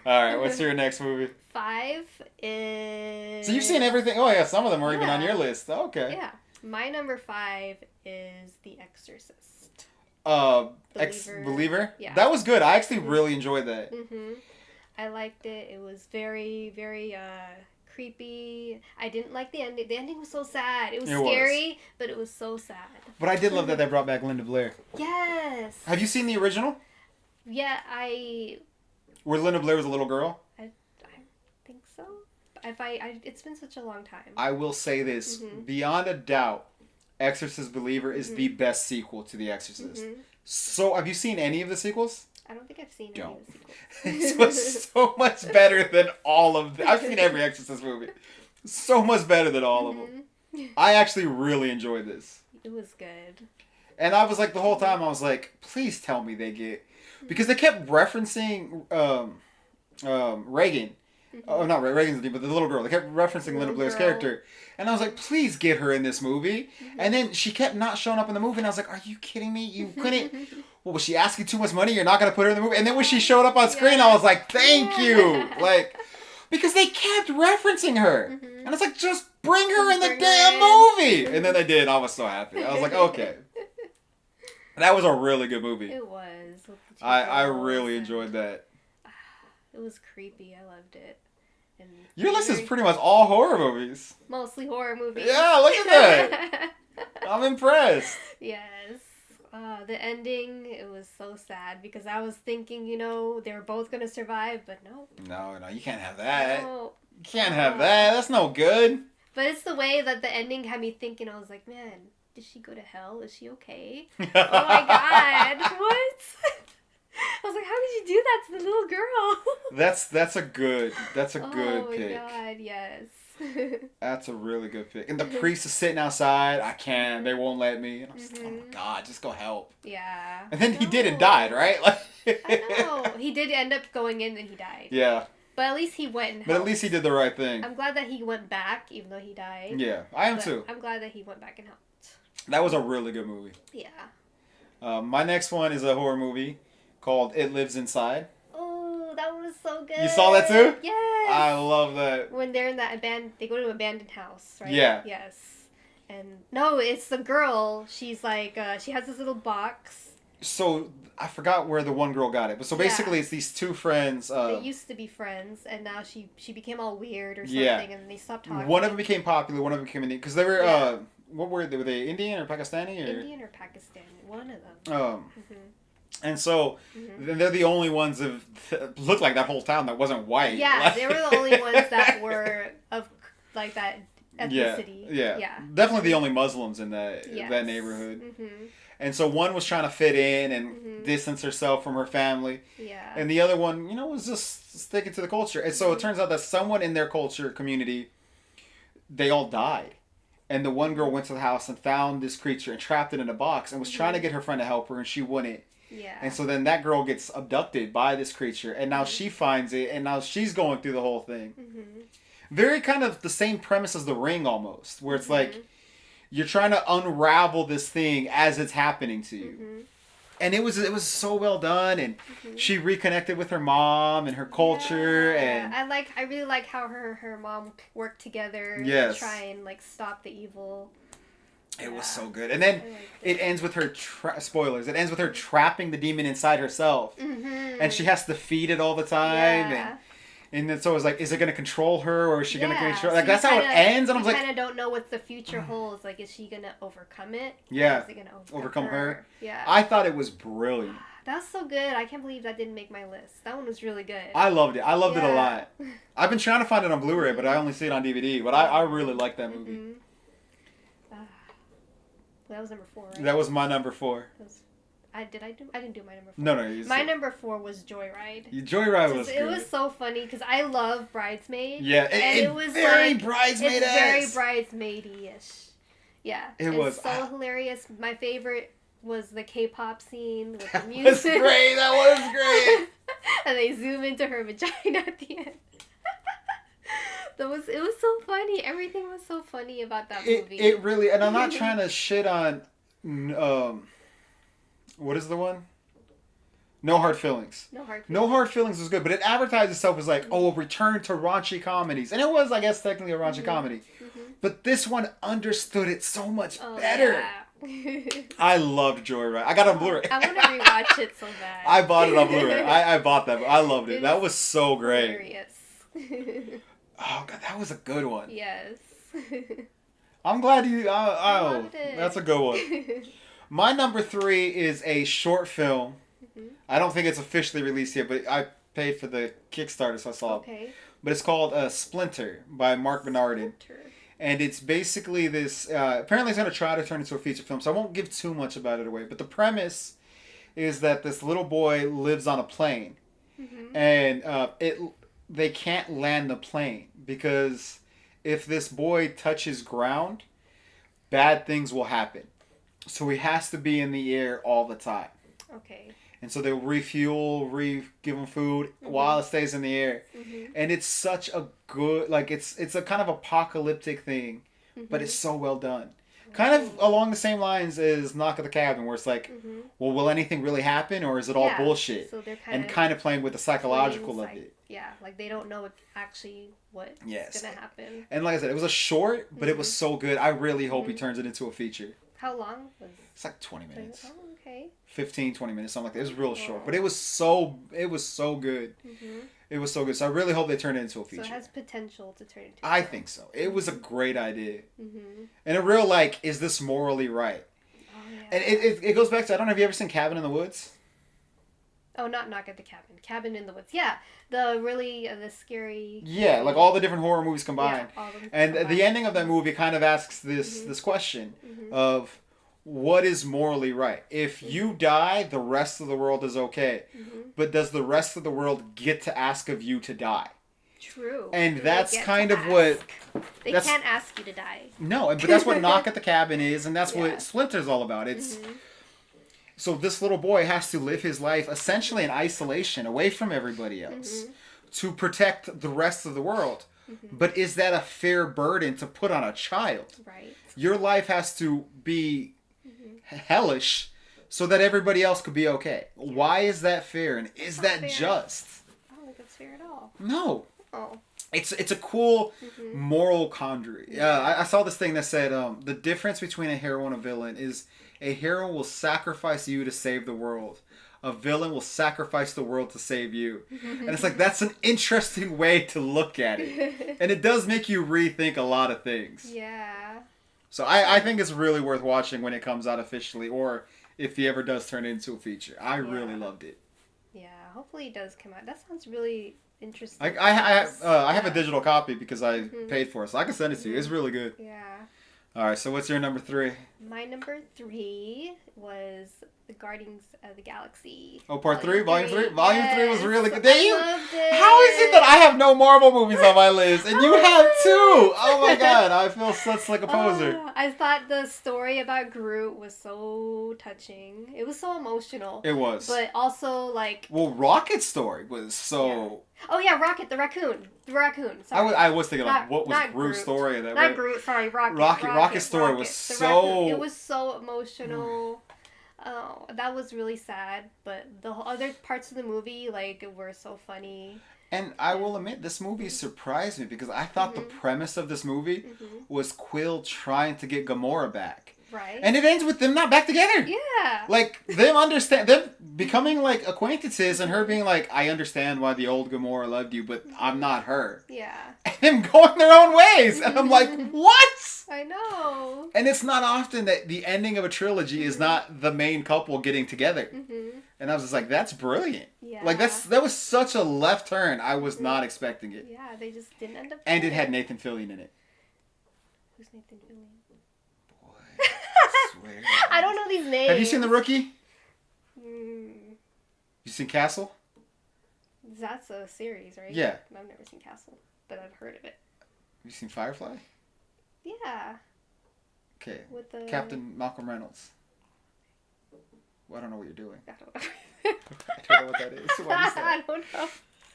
All right, what's your next movie? 5 is. So you've seen everything. Oh yeah, some of them are even on Yeah. your list. Okay. Yeah. My number 5 is The Exorcist. Believer. Yeah. That was good. I actually really enjoyed that. I liked it. It was very, very creepy. I didn't like the ending. The ending was so sad. It was scary, but it was so sad. But I did love that they brought back Linda Blair. Yes. Have you seen the original? Yeah, Where Linda Blair was a little girl? I think so. It's been such a long time. I will say this, beyond a doubt, Exorcist Believer is the best sequel to The Exorcist. So, have you seen any of the sequels? I don't think I've seen any of the sequels. It was so much better than all of them. I've seen every Exorcist movie. So much better than all of them. I actually really enjoyed this. It was good. And I was like, the whole time, I was like, please tell me they get... Because they kept referencing Reagan. Oh, not Reagan's name, but the little girl. They kept referencing Linda Blair's character. And I was like, please get her in this movie. And then she kept not showing up in the movie. And I was like, are you kidding me? You couldn't... Well, was she asking too much money? You're not going to put her in the movie? And then when she showed up on screen, I was like, thank you. Like, because they kept referencing her. And I was like, just bring her in the damn movie. And then they did. I was so happy. I was like, okay. That was a really good movie. It was. I really enjoyed that. It was creepy. I loved it. And your list is pretty much all horror movies. Mostly horror movies. Yeah, look at that. I'm impressed. Yes. The ending, it was so sad because I was thinking, they were both going to survive, but no. No, you can't have that. No. You can't have that. That's no good. But it's the way that the ending had me thinking. I was like, man, did she go to hell? Is she okay? Oh my God. What? I was like, how did you do that to the little girl? That's a good pick. Oh my God, yes. That's a really good pick. And the priest is sitting outside. I can't. They won't let me. And I'm just, oh my God, just go help. Yeah. And then he did and died, right? Like, I know. He did end up going in and he died. Yeah. But at least he went and helped. But at least he did the right thing. I'm glad that he went back, even though he died. Yeah, I am too. I'm glad that he went back and helped. That was a really good movie. Yeah. My next one is a horror movie called It Lives Inside. Oh, that one was so good. You saw that too? Yes. I love that. When they're in that they go to an abandoned house, right? Yeah. Yes. And no, it's the girl. She's like, she has this little box. So I forgot where the one girl got it, but so basically it's these two friends. They used to be friends, and now she became all weird or something, and they stopped talking. One of them became popular. One of them became Indian because they were what were they? Were they Indian or Pakistani? Or? Indian or Pakistani, one of them. And so they're the only ones that looked like that whole town that wasn't white. Yeah, they were the only ones that were of like that ethnicity. Yeah. Definitely the only Muslims in that neighborhood. And so one was trying to fit in and distance herself from her family. Yeah. And the other one, was just sticking to the culture. And so it turns out that someone in their culture community, they all died. And the one girl went to the house and found this creature and trapped it in a box and was trying to get her friend to help her, and she wouldn't. Yeah. And so then that girl gets abducted by this creature, and now she finds it, and now she's going through the whole thing. Very kind of the same premise as The Ring almost, where it's like you're trying to unravel this thing as it's happening to you. And it was so well done, and she reconnected with her mom and her culture, and I really like how her and mom worked together to try and like stop the evil. It was so good. And then it ends with her spoilers. It ends with her trapping the demon inside herself, and she has to feed it all the time, and then so it's like, is it going to control her, or is she going to control? Like, that's how it ends, and I was like, kind of don't know what the future holds. Like, is she going to overcome it? Yeah. Or is it going to overcome her? Yeah. I thought it was brilliant. That's so good. I can't believe that didn't make my list. That one was really good. I loved it. I loved it a lot. I've been trying to find it on Blu-ray, but I only see it on DVD. But I really like that movie. That was number 4, right? That was my number 4. I didn't do my number 4. No. My number 4 was Joyride. Joyride was good. It was so funny because I love Bridesmaid. Yeah, and it was very like, Bridesmaid-esque. It's very Bridesmaid-ish. Yeah. It was so hilarious. My favorite was the K-pop scene with the That music. was great. That was great. And they zoom into her vagina at the end. It was so funny. Everything was so funny about that movie. It really, and I'm not trying to shit on, what is the one? No Hard Feelings. No Hard Feelings. No Hard Feelings was good, but it advertised itself as like, oh, a return to raunchy comedies. And it was, I guess, technically a raunchy comedy. But this one understood it so much better. Yeah. I loved Joyride. I got it on Blu-ray. I want to rewatch it so bad. I bought it on Blu-ray. I bought that. I loved it. That was so great. Hilarious. Oh, God, that was a good one. Yes. I'm glad you... I oh, loved it. that's a good one. My number 3 is a short film. I don't think it's officially released yet, but I paid for the Kickstarter, so I saw it. Okay. But it's called Splinter by Mark Bernardin. And it's basically this... apparently it's going to try to turn into a feature film, so I won't give too much about it away. But the premise is that this little boy lives on a plane. And they can't land the plane because if this boy touches ground, bad things will happen. So he has to be in the air all the time. Okay. And so they'll refuel, give him food while it stays in the air. And it's such a good, like, it's a kind of apocalyptic thing, but it's so well done. Kind of along the same lines as Knock at the Cabin, where it's like, well, will anything really happen, or is it all bullshit? So they're kind of playing with the psychological of it. Yeah, like they don't know actually what's going to happen. And like I said, it was a short, but it was so good. I really hope he turns it into a feature. How long was it? It's like 20 minutes. Oh, okay. 15, 20 minutes, something like that. It was real short, but it was so good. It was so good. So I really hope they turn it into a feature. So it has potential to turn into a I film. think so. It was a great idea. And a real, like, is this morally right? Oh, yeah. And it goes back to, I don't know, have you ever seen Cabin in the Woods? Oh, not Knock at the Cabin. Cabin in the Woods. Yeah. The scary... Yeah, like all the different horror movies combined. Yeah, all of them and combined. the ending of that movie kind of asks this question of what is morally right? If you die, the rest of the world is okay. But does the rest of the world get to ask of you to die? True. And They that's get kind to of what... They can't ask you to die. No, but that's what Knock at the Cabin is, and that's Yeah. what Splinter's all about. It's... So this little boy has to live his life essentially in isolation, away from everybody else, to protect the rest of the world. But is that a fair burden to put on a child? Right. Your life has to be hellish so that everybody else could be okay. Why is that fair? And is that fair. just? I don't think it's fair at all. No. Oh. It's a cool moral quandary. I saw this thing that said the difference between a hero and a villain is a hero will sacrifice you to save the world. A villain will sacrifice the world to save you. And it's like, that's an interesting way to look at it. And it does make you rethink a lot of things. Yeah. So I think it's really worth watching when it comes out officially, or if he ever does turn it into a feature. I really loved it. Yeah, hopefully it does come out. That sounds really interesting. I have a digital copy because I paid for it, so I can send it to you. It's really good. Yeah. All right, so what's your number 3? My number 3 was The Guardians of the Galaxy. Oh, part 3? Volume 3? Volume 3 was really good. I loved it. How is it that I have no Marvel movies on my list and you have 2? Oh my god, I feel such like a poser. I thought the story about Groot was so touching. It was so emotional. It was. But also, like... Well, Rocket's story was so... Yeah. Oh yeah, Rocket, the raccoon. The raccoon, sorry. I was thinking, like, what was not Groot's Groot. story? Of that, Not right? Groot, sorry, Rocket. Rocket's story was The so... raccoon. It was so emotional. Oh, that was really sad. But the other parts of the movie, like, were so funny. And I will admit, this movie surprised me because I thought the premise of this movie was Quill trying to get Gamora back. Right. And it ends with them not back together. Yeah. Like, them becoming, like, acquaintances and her being like, I understand why the old Gamora loved you, but I'm not her. Yeah. And them going their own ways. And I'm like, what? I know. And it's not often that the ending of a trilogy is not the main couple getting together. And I was just like, that's brilliant. Yeah. Like, that was such a left turn. I was not expecting it. Yeah, they just didn't end up And it together. had Nathan Fillion in it. Who's Nathan Fillion? Boy, I swear. I don't know these names. Have you seen The Rookie? Mm, You seen Castle? that's a series, right? Yeah. I've never seen Castle, but I've heard of it. Have you seen Firefly? Yeah. Okay. With the... Captain Malcolm Reynolds. Well, I don't know what you're doing. I don't know. I don't know what that is. What is that? I don't know.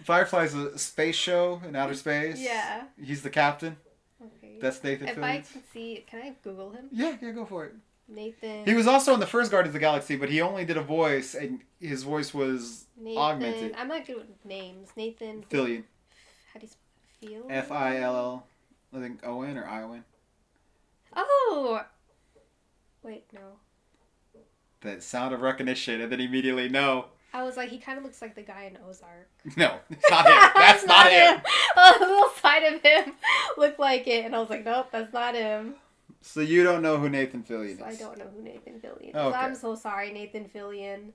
Firefly's a space show in outer space. Yeah. He's the captain. Okay. That's Nathan If Fillion. I can see... Can I Google him? Yeah, go for it. Nathan. He was also in the first Guardians of the Galaxy, but he only did a voice, and his voice was Nathan. augmented. I'm not good with names. Nathan. Fillion. How do you spell? Fill. I think Owen or Iowin. Oh! Wait, no. That sound of recognition, and then immediately no. I was like, he kind of looks like the guy in Ozark. No, it's not him. That's not him. Oh, the little side of him looked like it, and I was like, nope, that's not him. So you don't know who Nathan Fillion is? So I don't know who Nathan Fillion is. Okay. I'm so sorry, Nathan Fillion.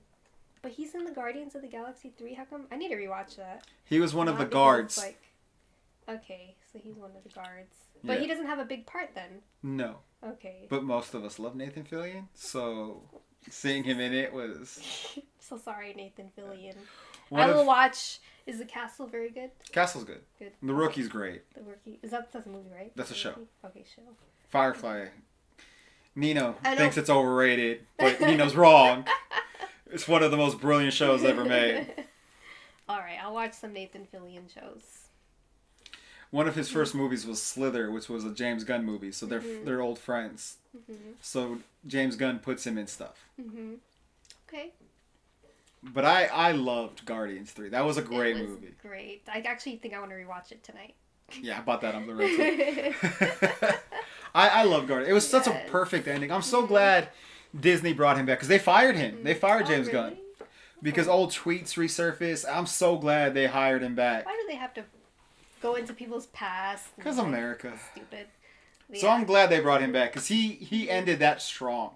But he's in the Guardians of the Galaxy 3. How come? I need to rewatch that. He was one of the Not guards. because, okay, so he's one of the guards. But he doesn't have a big part then. No. Okay. But most of us love Nathan Fillion, so seeing him in it was... So sorry, Nathan Fillion. I will watch... Is The Castle very good? Castle's good. Good. The Rookie's great. The Rookie. That's a movie, right? That's a show. Okay, show. Firefly. Nino thinks it's overrated, but Nino's wrong. It's one of the most brilliant shows ever made. Alright, I'll watch some Nathan Fillion shows. One of his first movies was Slither, which was a James Gunn movie, so they're old friends. So James Gunn puts him in stuff. Okay. But I loved Guardians 3. That was a great movie. Great. I actually think I want to rewatch it tonight. Yeah, I bought that on Blu-ray too. I love Guardians. It was such a perfect ending. I'm so glad Disney brought him back because they fired him. They fired James Gunn because old tweets resurfaced. I'm so glad they hired him back. Why do they have to go into people's past? Because America. Stupid. So I'm glad they brought him back because he ended that strong.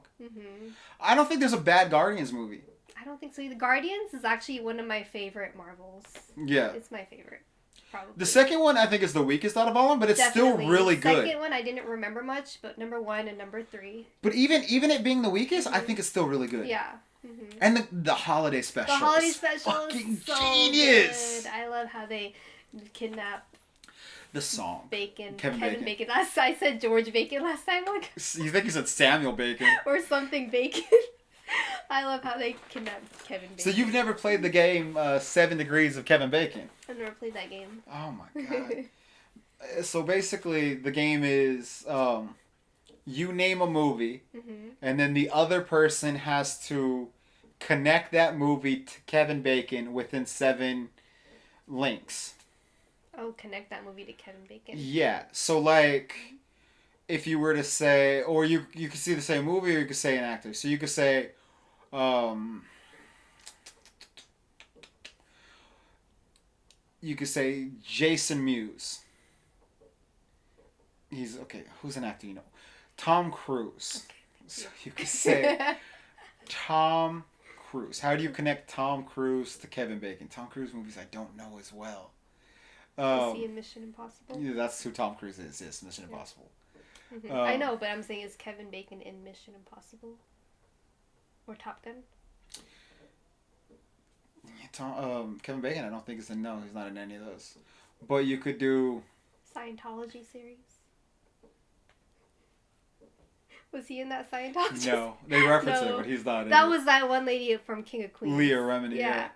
I don't think there's a bad Guardians movie. I don't think so. The Guardians is actually one of my favorite Marvels. Yeah. It's my favorite. Probably. The second one I think is the weakest out of all of them, but it's still really good. The second one I didn't remember much, but number 1 and number 3. But even it being the weakest, I think it's still really good. Yeah. And the holiday special. The holiday special fucking is so genius. Good. I love how they kidnap the song. Kevin Bacon. I said George Bacon last time. Like, you think you said Samuel Bacon? Or something Bacon. I love how they kidnapped Kevin Bacon. So you've never played the game 7 Degrees of Kevin Bacon? I've never played that game. Oh my god. So basically the game is you name a movie and then the other person has to connect that movie to Kevin Bacon within 7 links. Oh, connect that movie to Kevin Bacon. Yeah. So like if you were to say, or you could see the same movie or you could say an actor. So you could say Jason Mewes. He's okay. Who's an actor you know? Tom Cruise. Okay. So you could say Tom Cruise. How do you connect Tom Cruise to Kevin Bacon? Tom Cruise movies I don't know as well. Is he in Mission Impossible? Yeah, that's who Tom Cruise is. Yes, Mission Impossible. I know, but I'm saying is Kevin Bacon in Mission Impossible? Or Top Gun? Kevin Bacon, I don't think is in. No, he's not in any of those. But you could do Scientology series. Was he in that Scientology? No, they reference it, but he's not in it. That was that one lady from King of Queens. Leah Remini. Yeah.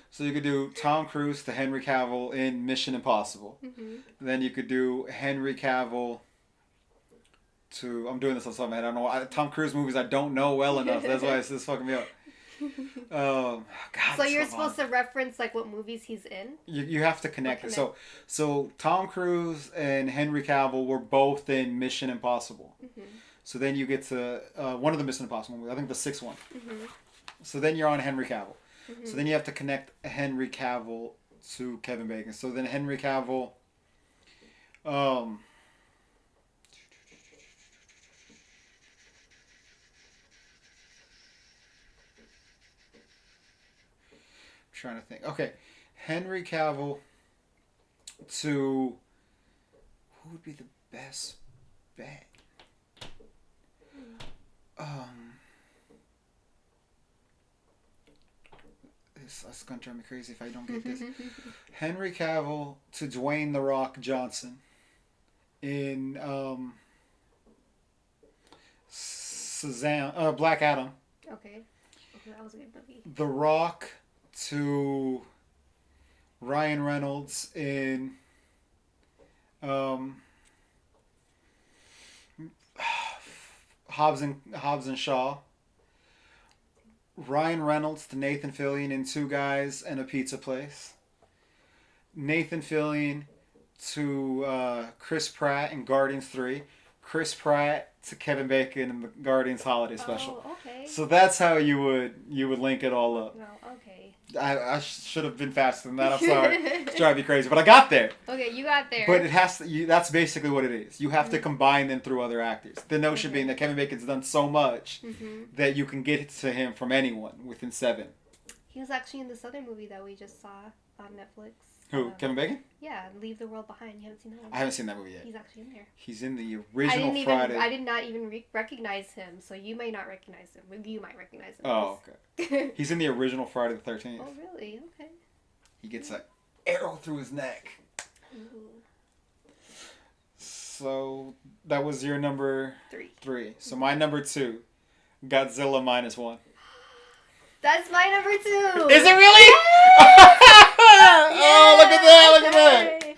So you could do Tom Cruise to Henry Cavill in Mission Impossible. Then you could do Henry Cavill to... I'm doing this on top of my head. I don't know. Tom Cruise movies I don't know well enough. That's why it's just fucking me up. God, so you're supposed to reference like what movies he's in? You have to connect it. So Tom Cruise and Henry Cavill were both in Mission Impossible. So then you get to one of the Mission Impossible movies. I think the 6th one. So then you're on Henry Cavill. So then you have to connect Henry Cavill to Kevin Bacon. So then Henry Cavill... trying to think. Okay, Henry Cavill to... Who would be the best bet? That's gonna drive me crazy if I don't get this. Henry Cavill to Dwayne "The Rock" Johnson in Black Adam. Okay, that was a good movie. The Rock to Ryan Reynolds in Hobbs and Shaw. Ryan Reynolds to Nathan Fillion in Two Guys and a Pizza Place. Nathan Fillion to Chris Pratt in Guardians 3. Chris Pratt to Kevin Bacon in the Guardians Holiday Special. Oh, okay. So that's how you would link it all up. No, okay. I should have been faster than that. I'm sorry. It's driving me crazy, but I got there. Okay, you got there. But it has to. That's basically what it is. You have to combine them through other actors. The notion being that Kevin Bacon's done so much that you can get to him from anyone within 7. He was actually in this other movie that we just saw on Netflix. Who? Kevin Bacon? Yeah, Leave the World Behind. You haven't seen that one? I haven't seen that movie yet. He's actually in there. He's in the original Friday. I did not even recognize him, so you may not recognize him. You might recognize him. Oh, okay. He's in the original Friday the 13th. Oh, really? Okay. He gets an arrow through his neck. Ooh. So that was your number 3. So my number 2, Godzilla -1. That's my number 2. Is it really? Yes! Oh, look at that! Look at that!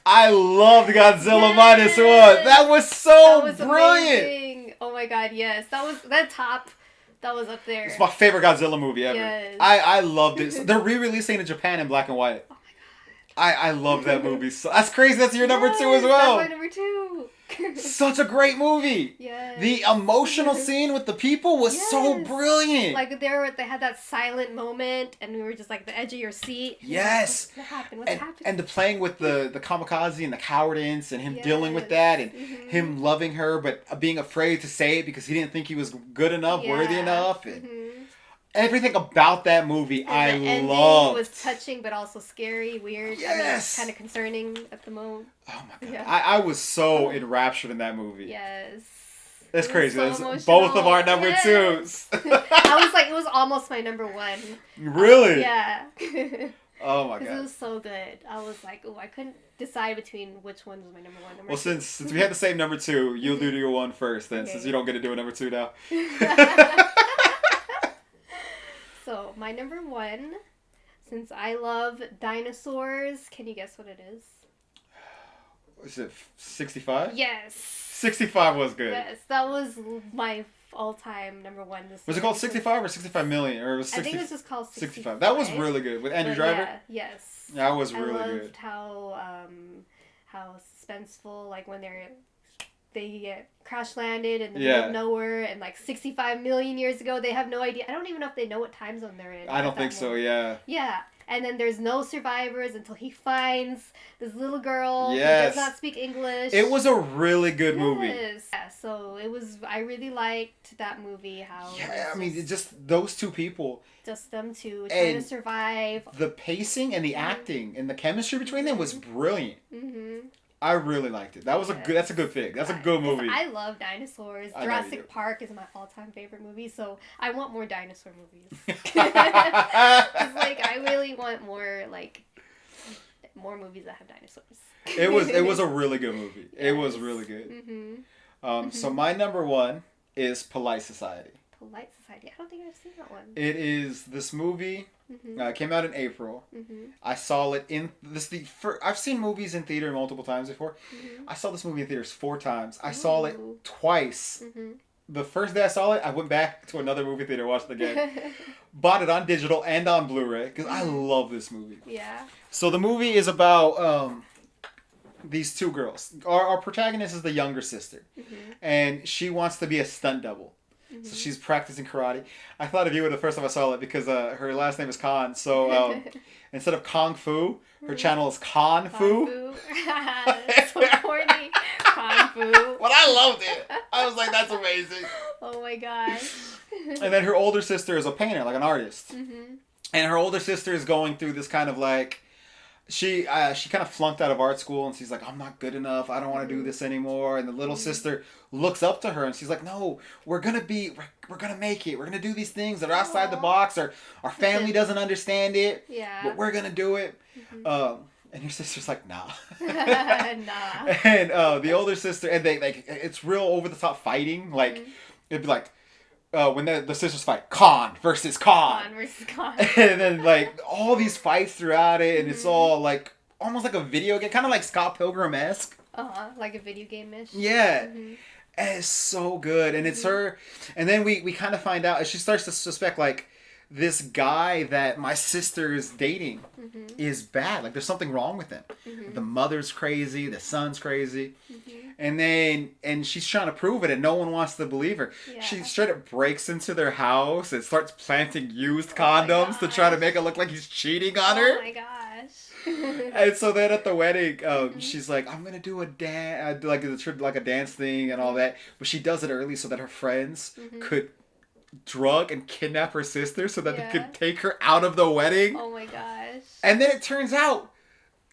I loved Godzilla -1. That was so brilliant. Amazing. Oh my god, yes. That was up there. It's my favorite Godzilla movie ever. Yes. I loved it. So they're re-releasing it in Japan in black and white. Oh my god. I love that movie. So that's crazy. That's your number 2 as well. That's my number 2. Such a great movie. Yes. The emotional scene with the people was so brilliant. Like they had that silent moment, and we were just like the edge of your seat. Yes. What happened? What's happening? And the playing with the kamikaze and the cowardice and him dealing with that and him loving her but being afraid to say it because he didn't think he was good enough, worthy enough. And everything about that movie I loved. It was touching but also scary, weird. Yes. Kind of concerning at the moment. Oh my god. Yeah. I was so enraptured in that movie. Yes. That's crazy. So That's both of our number 2s. I was like, it was almost my number 1. Really? Yeah. Oh my god. Because it was so good. I was like, oh, I couldn't decide between which one was my number 1. Well, since we had the same number 2, you'll do your 1 first then, since you don't get to do a number 2 now. So, my number 1, since I love dinosaurs, can you guess what it is? Was it 65? Yes. 65 was good. Yes, that was my all-time number 1. Was it called 65 or 65 million? Or it was 60, I think it was just called 65. That was really good. With Andrew Driver? Yeah, yes. That was really good. I good. loved how suspenseful, like when they get crash landed in the middle of nowhere, and like 65 million years ago, they have no idea. I don't even know if they know what time zone they're in. I don't think so, yeah. Yeah, and then there's no survivors until he finds this little girl who does not speak English. It was a really good movie. Yeah, so it was, I really liked that movie, how... Yeah, I mean, just those two people. Just them two trying to survive. The pacing and the acting and the chemistry between them was brilliant. I really liked it. That was that's a good thing. That's a good movie. I love dinosaurs. Jurassic Park is my all-time favorite movie, so I want more dinosaur movies. It's like I really want more movies that have dinosaurs. It was a really good movie. Yes. It was really good. So my number 1 is Polite Society. Polite Society. I don't think I've seen that one. It is this movie. Came out in April. I saw it in I've seen movies in theater multiple times before. I saw this movie in theaters 4 times. I saw it twice. The first day I saw it, I went back to another movie theater, watched it again. Bought it on digital and on Blu-ray because I love this movie. Yeah. So the movie is about these 2 girls. Our protagonist is the younger sister, and she wants to be a stunt double. So she's practicing karate. I thought of you the first time I saw it because her last name is Khan. So instead of Kung Fu, her channel is Khan Fu. That's so corny. Kung Fu. But I loved it. I was like, that's amazing. Oh my gosh. And then her older sister is a painter, like an artist. And her older sister is going through this kind of like... She kind of flunked out of art school, and she's like, I'm not good enough. I don't want to do this anymore. And the little sister looks up to her, and she's like, no, we're going to make it. We're going to do these things that are outside the box. Our family doesn't understand it. Yeah. But we're going to do it. And your sister's like, nah. Nah. And the older sister, and they like, it's real over the top fighting. Like, it'd be like, when the sisters fight, Khan versus Khan. Khan versus Khan. And then, like, all these fights throughout it, and it's all, like, almost like a video game, kind of like Scott Pilgrim-esque. Like a video game-ish. Yeah. And it's so good. And it's her. And then we kind of find out, and she starts to suspect, like, this guy that my sister is dating is bad. Like, there's something wrong with him. The mother's crazy. The son's crazy. And she's trying to prove it, and no one wants to believe her. Yeah. She straight up breaks into their house and starts planting used condoms to try to make it look like he's cheating on her. Oh my gosh. And so then at the wedding, she's like, "I'm gonna do a dance, like a dance thing and all that." But she does it early so that her friends could drug and kidnap her sister so that they could take her out of the wedding. Oh my gosh. And then it turns out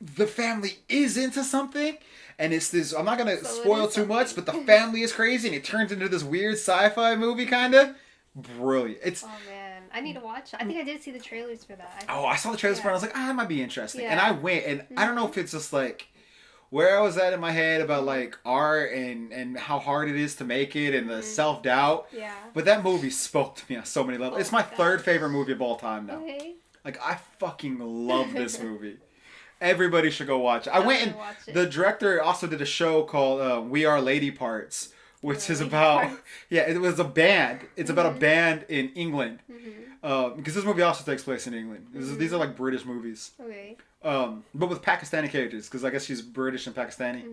the family is into something. And it's this, I'm not going to spoil too much, but the family is crazy and it turns into this weird sci-fi movie kind of. Brilliant. It's. Oh man, I need to watch. I think I did see the trailers for that. I saw the trailers for it and I was like, that might be interesting. Yeah. And I went, and I don't know if it's just like where I was at in my head about like art and how hard it is to make it and the self-doubt. Yeah. But that movie spoke to me on so many levels. It's my third favorite movie of all time now. Okay. Like, I fucking love this movie. Everybody should go watch it. I went and watch it. the director also did a show called We Are Lady Parts, which is about it was a band. It's about a band in England. Because this movie also takes place in England. These are like British movies. Okay. But with Pakistani characters, because I guess she's British and Pakistani.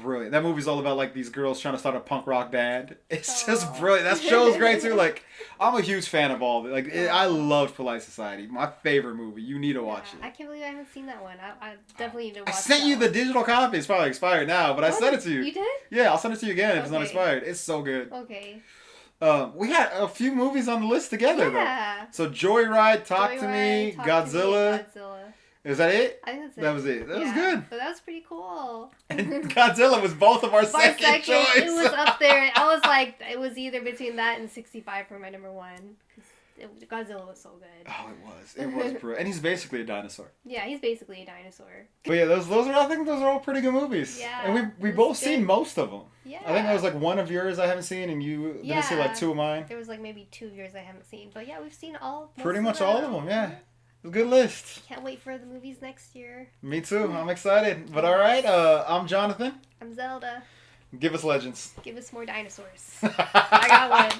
Brilliant. That movie's all about like these girls trying to start a punk rock band. It's just brilliant. That show's great too. Like, I'm a huge fan of all of it. Like, I loved Polite Society. My favorite movie. You need to watch it. I can't believe I haven't seen that one. I definitely need to watch. I sent you the digital copy. It's probably expired now, but I sent it to you. You did? Yeah, I'll send it to you again if it's not expired. It's so good. Okay. We had a few movies on the list together though. So Joyride, Talk to Me, Godzilla. Is that it? I think that's it. That was it. That was good. But that was pretty cool. And Godzilla was both of our second choice. It was up there. I was like, it was either between that and 65 for my number one. Godzilla was so good. Oh, it was. It was brilliant. And he's basically a dinosaur. Yeah, he's basically a dinosaur. But yeah, those are, I think those are all pretty good movies. Yeah. And we both seen most of them. Yeah. I think there was like one of yours I haven't seen, and you didn't see like two of mine. There was like maybe 2 years I haven't seen. But yeah, we've seen all. Pretty much all of them, yeah. It's a good list. Can't wait for the movies next year. Me too. I'm excited. But all right, I'm Jonathan. I'm Zelda. Give us legends. Give us more dinosaurs. I got one.